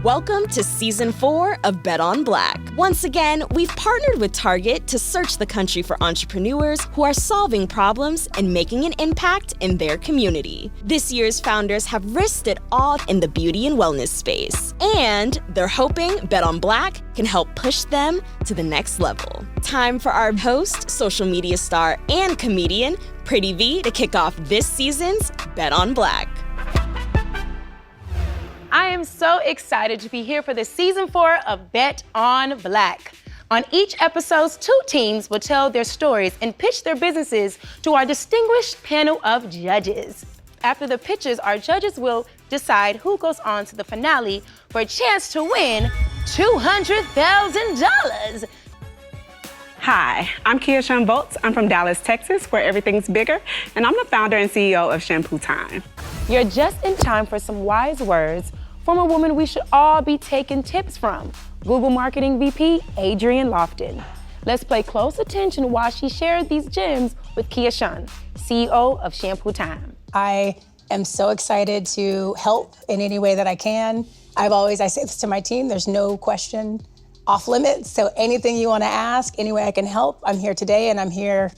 Welcome to Season 4 of Bet on Black. Once again, we've partnered with Target to search the country for entrepreneurs who are solving problems and making an impact in their community. This year's founders have risked it all in the beauty and wellness space, and they're hoping Bet on Black can help push them to the next level. Time for our host, social media star, and comedian, Pretty V, to kick off this season's Bet on Black. I am so excited to be here for the Season 4 of Bet on Black. On each episode, 2 teams will tell their stories and pitch their businesses to our distinguished panel of judges. After the pitches, our judges will decide who goes on to the finale for a chance to win $200,000. Hi, I'm Revolt. I'm from Dallas, Texas, where everything's bigger, and I'm the founder and CEO of ShampooTime. You're just in time for some wise words from a woman we should all be taking tips from, Google Marketing VP, Adrienne Lofton. Let's pay close attention while she shares these gems with Kia Shun, CEO of ShampooTime. I am so excited to help in any way that I can. I say this to my team, there's no question off limits. So anything you want to ask, any way I can help, I'm here today, and I'm here,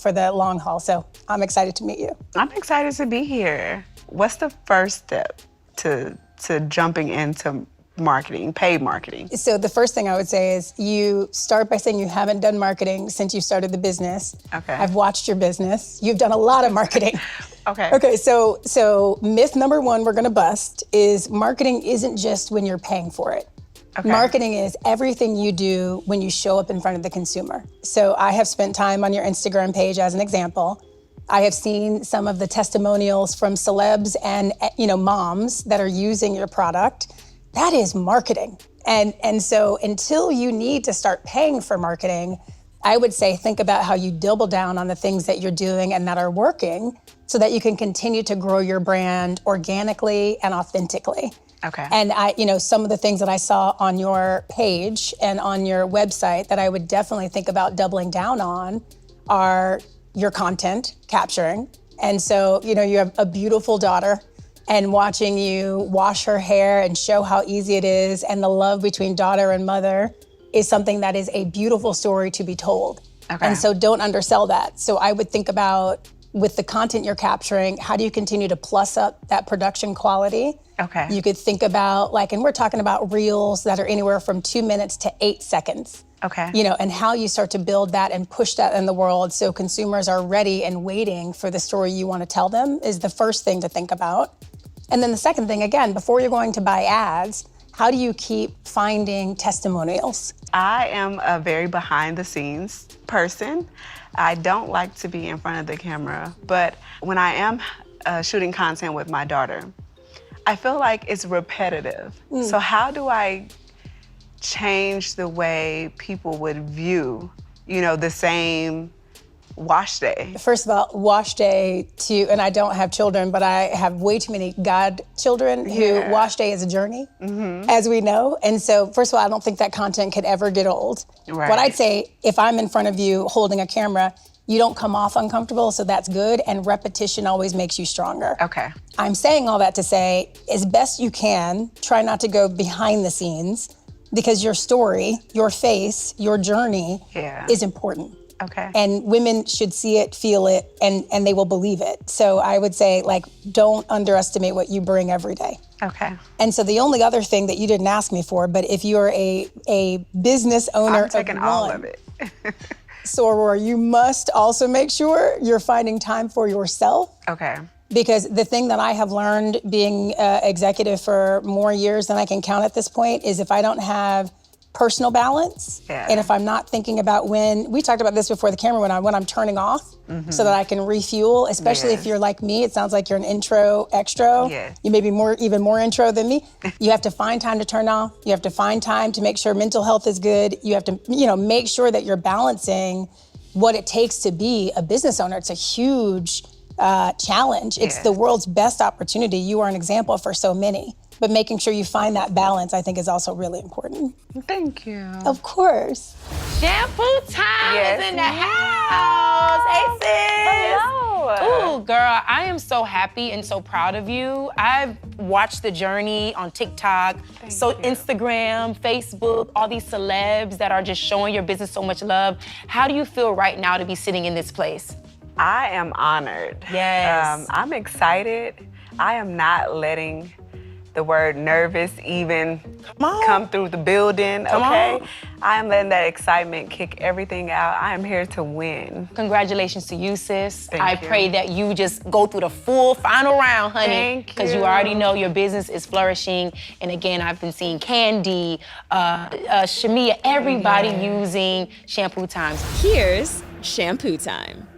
for the long haul. So I'm excited to meet you. I'm excited to be here. What's the first step to jumping into marketing, paid marketing? So the first thing I would say is you start by saying you haven't done marketing since you started the business. Okay. I've watched your business. You've done a lot of marketing. Okay, so myth number 1 we're gonna bust is marketing isn't just when you're paying for it. Okay. Marketing is everything you do when you show up in front of the consumer. So I have spent time on your Instagram page as an example. I have seen some of the testimonials from celebs and moms that are using your product. That is marketing. And so until you need to start paying for marketing, I would say think about how you double down on the things that you're doing and that are working so that you can continue to grow your brand organically and authentically. Okay. And some of the things that I saw on your page and on your website that I would definitely think about doubling down on are your content capturing. And so, you have a beautiful daughter, and watching you wash her hair and show how easy it is, and the love between daughter and mother is something that is a beautiful story to be told. Okay. And so don't undersell that. So I would think about, with the content you're capturing, how do you continue to plus up that production quality? Okay. You could think about and we're talking about reels that are anywhere from 2 minutes to 8 seconds. Okay. And how you start to build that and push that in the world so consumers are ready and waiting for the story you want to tell them is the first thing to think about. And then the second thing, again, before you're going to buy ads, how do you keep finding testimonials? I am a very behind the scenes person. I don't like to be in front of the camera, but when I am shooting content with my daughter, I feel like it's repetitive. So how do I change the way people would view, the same wash day? First of all, wash day and I don't have children, but I have way too many godchildren who wash day is a journey, as we know. And so, first of all, I don't think that content could ever get old. Right. What I'd say, if I'm in front of you holding a camera, you don't come off uncomfortable, so that's good, and repetition always makes you stronger. Okay. I'm saying all that to say, as best you can, try not to go behind the scenes, because your story, your face, your journey is important. Okay. And women should see it, feel it, and they will believe it. So I would say, don't underestimate what you bring every day. Okay. And so the only other thing that you didn't ask me for, but if you're a business owner I'm taking all of it. Soror, you must also make sure you're finding time for yourself. Okay. Because the thing that I have learned being executive for more years than I can count at this point is if I don't have personal balance, and if I'm not thinking about we talked about this before the camera, when I'm turning off so that I can refuel, especially if you're like me, it sounds like you're an intro extra. Yes. You may be even more intro than me. You have to find time to turn off. You have to find time to make sure mental health is good. You have to, make sure that you're balancing what it takes to be a business owner. It's a huge challenge. It's the world's best opportunity. You are an example for so many. But making sure you find that balance, I think, is also really important. Thank you. Of course. ShampooTime is in the house. Hey, sis. Hello. Ooh, girl, I am so happy and so proud of you. I've watched the journey on TikTok, Instagram, Facebook, all these celebs that are just showing your business so much love. How do you feel right now to be sitting in this place? I am honored. Yes. I'm excited. I am not letting the word nervous even come through the building, okay? I am letting that excitement kick everything out. I am here to win. Congratulations to you, sis. Thank I you. pray that you just go through the full final round, honey. Thank Because you you. already know your business is flourishing. And again, I've been seeing Candy, Shamia, everybody using ShampooTime. Here's Shampoo Time.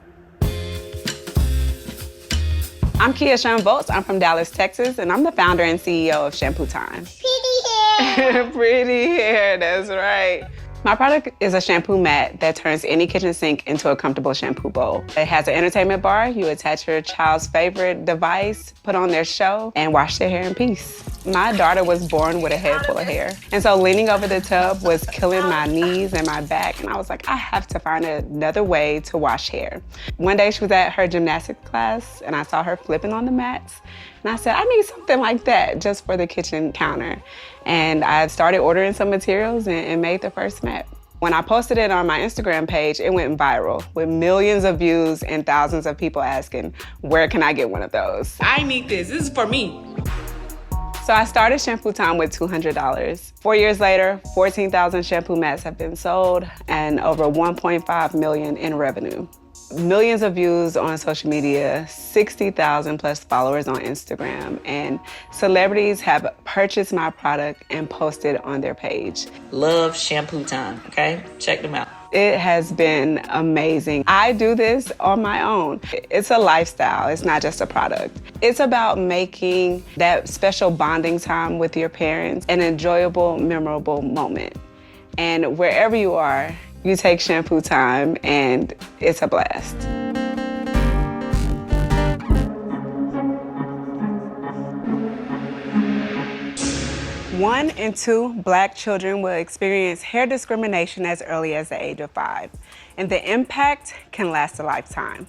I'm Kia Revolt. I'm from Dallas, Texas, and I'm the founder and CEO of ShampooTime. Pretty hair. Pretty hair, that's right. My product is a shampoo mat that turns any kitchen sink into a comfortable shampoo bowl. It has an entertainment bar. You attach your child's favorite device, put on their show, and wash their hair in peace. My daughter was born with a head full of hair. And so leaning over the tub was killing my knees and my back. And I was like, I have to find another way to wash hair. One day she was at her gymnastics class and I saw her flipping on the mats. And I said, I need something like that just for the kitchen counter. And I started ordering some materials and made the first mat. When I posted it on my Instagram page, it went viral with millions of views and thousands of people asking, where can I get one of those? I need this. This is for me. So I started ShampooTime with $200. 4 years later, 14,000 shampoo mats have been sold and over 1.5 million in revenue. Millions of views on social media, 60,000 plus followers on Instagram, and celebrities have purchased my product and posted on their page. Love ShampooTime, okay? Check them out. It has been amazing. I do this on my own. It's a lifestyle, it's not just a product. It's about making that special bonding time with your parents an enjoyable, memorable moment. And wherever you are, you take ShampooTime and it's a blast. One in two Black children will experience hair discrimination as early as the age of 5, and the impact can last a lifetime.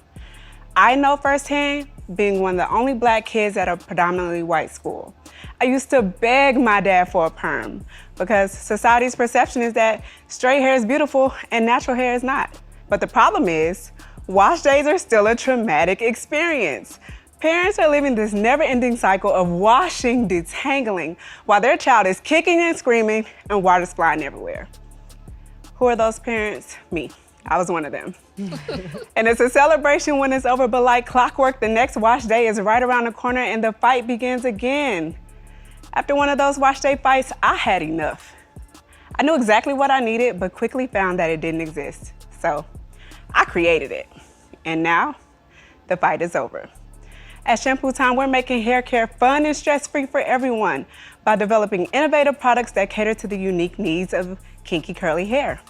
I know firsthand, being one of the only Black kids at a predominantly white school. I used to beg my dad for a perm because society's perception is that straight hair is beautiful and natural hair is not. But the problem is, wash days are still a traumatic experience. Parents are living this never-ending cycle of washing, detangling, while their child is kicking and screaming and water's flying everywhere. Who are those parents? Me. I was one of them. And it's a celebration when it's over, but like clockwork, the next wash day is right around the corner and the fight begins again. After one of those wash day fights, I had enough. I knew exactly what I needed, but quickly found that it didn't exist. So I created it. And now the fight is over. At ShampooTime, we're making hair care fun and stress-free for everyone by developing innovative products that cater to the unique needs of kinky curly hair.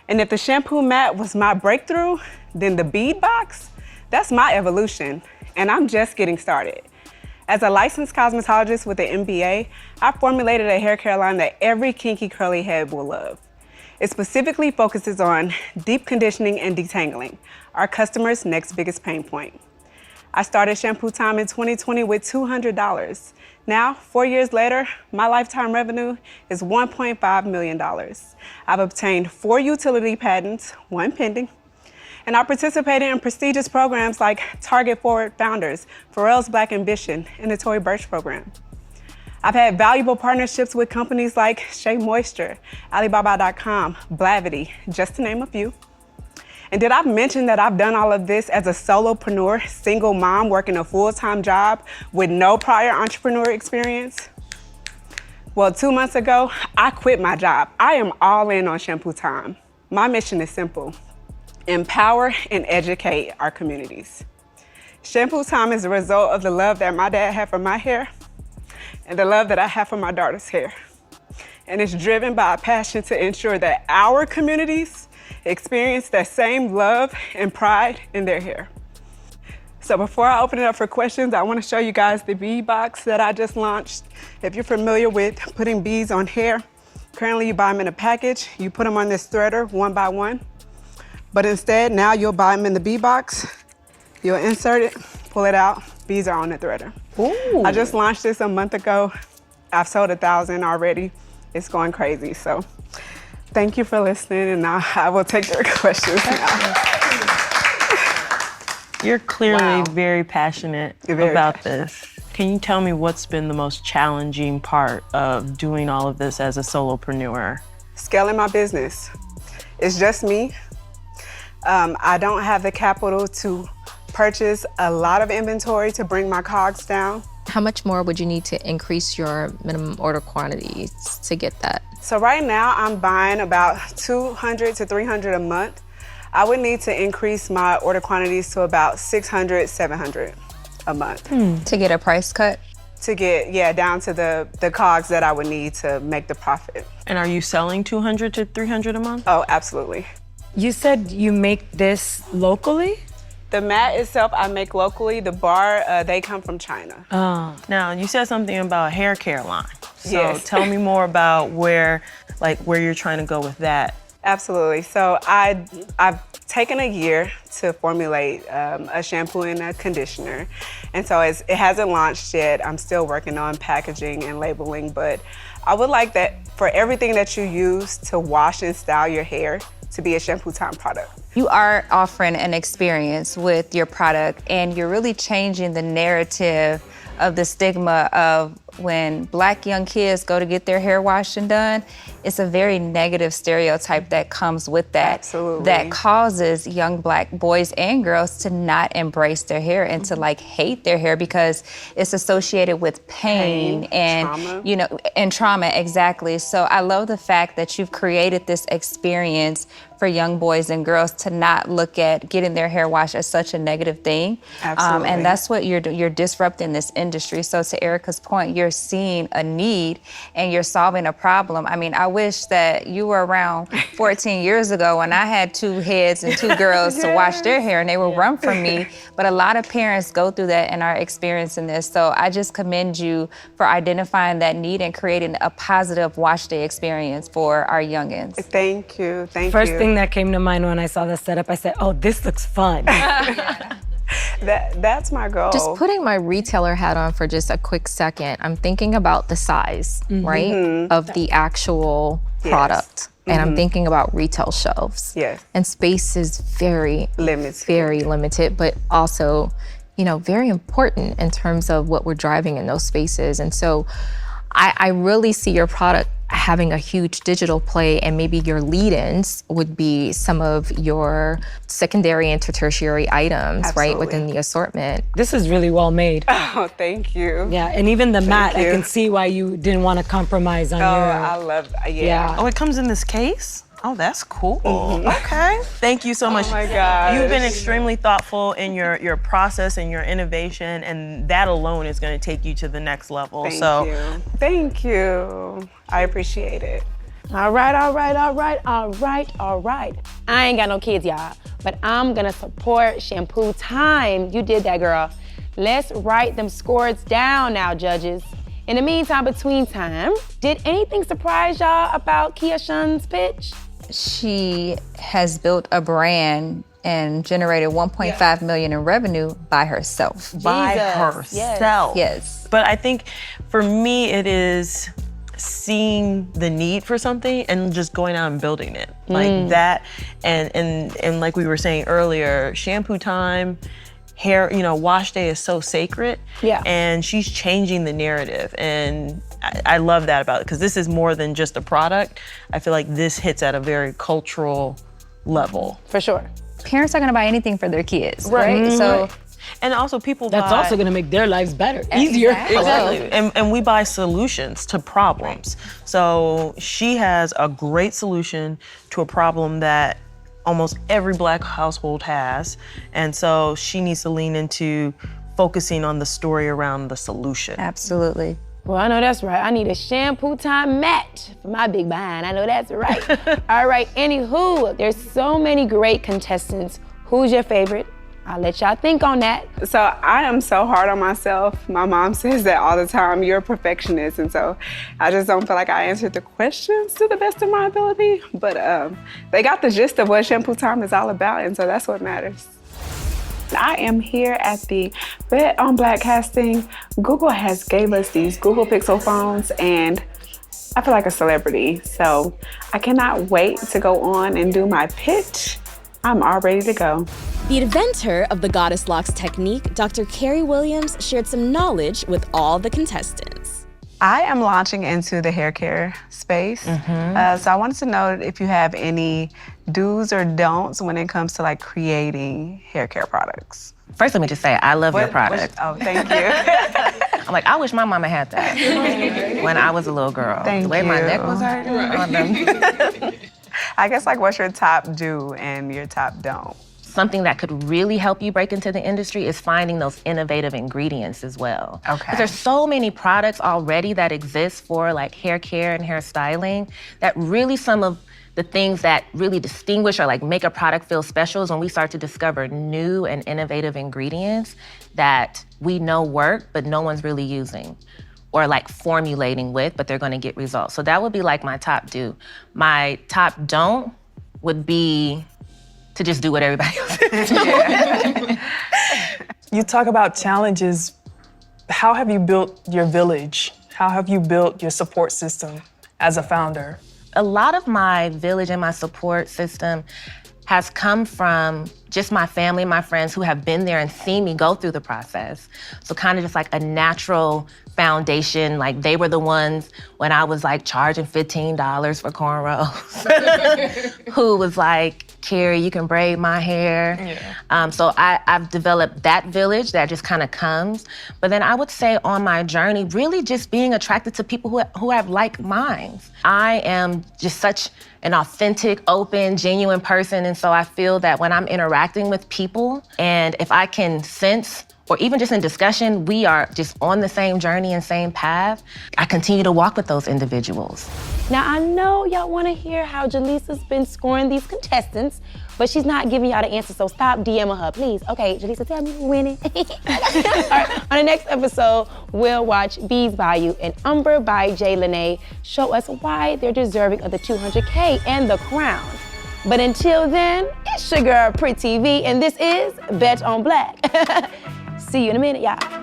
And if the shampoo mat was my breakthrough, then the bead box, that's my evolution, and I'm just getting started. As a licensed cosmetologist with an MBA, I formulated a hair care line that every kinky curly head will love. It specifically focuses on deep conditioning and detangling, our customers' next biggest pain point. I started ShampooTime in 2020 with $200. Now, 4 years later, my lifetime revenue is $1.5 million. I've obtained 4 utility patents, 1 pending, and I participated in prestigious programs like Target Forward Founders, Pharrell's Black Ambition, and the Tory Burch program. I've had valuable partnerships with companies like Shea Moisture, Alibaba.com, Blavity, just to name a few. And did I mention that I've done all of this as a solopreneur, single mom working a full-time job with no prior entrepreneur experience? Well, 2 months ago, I quit my job. I am all in on ShampooTime. My mission is simple: empower and educate our communities. ShampooTime is the result of the love that my dad had for my hair and the love that I have for my daughter's hair. And it's driven by a passion to ensure that our communities experience that same love and pride in their hair. So before I open it up for questions, I want to show you guys the bead box that I just launched. If you're familiar with putting beads on hair, currently you buy them in a package, you put them on this threader one by one. But instead, now you'll buy them in the bead box. You'll insert it, pull it out, beads are on the threader. Ooh. I just launched this a month ago. I've sold 1,000 already. It's going crazy, so thank you for listening, and now I will take your questions now. You're clearly very passionate about this. Can you tell me what's been the most challenging part of doing all of this as a solopreneur? Scaling my business. It's just me. I don't have the capital to purchase a lot of inventory to bring my COGS down. How much more would you need to increase your minimum order quantities to get that? So right now I'm buying about 200 to 300 a month. I would need to increase my order quantities to about 600, 700 a month. To get a price cut? To get, down to the COGS that I would need to make the profit. And are you selling 200 to 300 a month? Oh, absolutely. You said you make this locally? The mat itself I make locally. The bar, they come from China. Oh. Now, you said something about hair care line. So Yes. tell me more about where you're trying to go with that. Absolutely. So I've taken a year to formulate a shampoo and a conditioner. And so it hasn't launched yet. I'm still working on packaging and labeling, but I would like that for everything that you use to wash and style your hair to be a ShampooTime product. You are offering an experience with your product, and you're really changing the narrative of the stigma of when Black young kids go to get their hair washed and done. It's a very negative stereotype that comes with that. Absolutely. That causes young Black boys and girls to not embrace their hair and to hate their hair because it's associated with pain and trauma. And trauma, exactly. So I love the fact that you've created this experience for young boys and girls to not look at getting their hair washed as such a negative thing. Absolutely. And that's what you're disrupting this industry. So to Erica's point, you're seeing a need and you're solving a problem. I mean, I wish that you were around 14 years ago when I had 2 heads and 2 girls to wash their hair and they would run from me. But a lot of parents go through that and are experiencing this. So I just commend you for identifying that need and creating a positive wash day experience for our youngins. Thank you. First thing that came to mind when I saw the setup, I said, oh, this looks fun. That's my goal. Just putting my retailer hat on for just a quick second, I'm thinking about the size, right, of the actual product. And I'm thinking about retail shelves. Yes. And space is very limited, but also, very important in terms of what we're driving in those spaces. And so I really see your product having a huge digital play, and maybe your lead-ins would be some of your secondary and tertiary items, right, within the assortment. This is really well made. Oh, thank you. Yeah, and even the mat, I can see why you didn't want to compromise on your... I love, yeah. Oh, it comes in this case? Oh, that's cool. Okay. Thank you so much. Oh my gosh. You've been extremely thoughtful in your process and your innovation, and that alone is going to take you to the next level. Thank you. I appreciate it. All right. I ain't got no kids, y'all, but I'm gonna support ShampooTime. You did that, girl. Let's write them scores down now, judges. In the meantime, between time, did anything surprise y'all about Kia Shun's pitch? She has built a brand and generated 1.5 million in revenue by herself. By herself. Yes. But I think for me, it is seeing the need for something and just going out and building it. Like that, and like we were saying earlier, ShampooTime, hair, wash day is so sacred. Yeah. And she's changing the narrative. And I love that about it, because this is more than just a product. I feel like this hits at a very cultural level. For sure. Parents are gonna buy anything for their kids, right? So, and also people That's also gonna make their lives better, easier. Exactly. And we buy solutions to problems. So she has a great solution to a problem that almost every Black household has. And so she needs to lean into focusing on the story around the solution. absolutely. Well, I know that's right. I need a ShampooTime mat for my big behind. I know that's right. All right, anywho, there's so many great contestants. Who's your favorite? I'll let y'all think on that. So I am so hard on myself. My mom says that all the time. You're a perfectionist, and so I just don't feel like I answered the questions to the best of my ability. But they got the gist of what ShampooTime is all about, and so that's what matters. I am here at the Bet on Black casting. Google has gave us these Google Pixel phones, and I feel like a celebrity. So I cannot wait to go on and do my pitch. I'm all ready to go. The inventor of the Goddess Locks technique, Dr. Carrie Williams, shared some knowledge with all the contestants. I am launching into the hair care space. So I wanted to know if you have any do's or don'ts when it comes to like creating hair care products. First, let me just say, I love your product. Oh, thank you. I'm like, I wish my mama had that when I was a little girl. Thank the way my you. neck was hurting. On them. I guess like what's your top do and your top don't? Something that could really help you break into the industry is finding those innovative ingredients as well. Okay. Because there's so many products already that exist for like hair care and hair styling that really some of the things that really distinguish or like make a product feel special is when we start to discover new and innovative ingredients that we know work, but no one's really using or like formulating with, but they're gonna get results. So that would be like my top do. My top don't would be to just do what everybody else is doing. You talk about challenges. How have you built your village? How have you built your support system as a founder? A lot of my village and my support system has come from just my family, my friends who have been there and seen me go through the process. So kind of just like a natural foundation. Like they were the ones when I was like charging $15 for cornrows, who was like, Carrie, you can braid my hair. Yeah. So I've developed that village that just kind of comes. But then I would say on my journey, really just being attracted to people who have like minds. I am just such an authentic, open, genuine person. And so I feel that when I'm interacting with people, and if I can sense, or even just in discussion, we are just on the same journey and same path, I continue to walk with those individuals. Now, I know y'all want to hear how Jaleesa's been scoring these contestants, but she's not giving y'all the answer, so stop DMing her, please. Okay, Jaleesa, tell me who's winning. All right, on the next episode, we'll watch Bees by You and Umber by Jay Lene show us why they're deserving of the $200K and the crown. But until then, it's your girl, Pretty V, and this is Bet on Black. See you in a minute, y'all.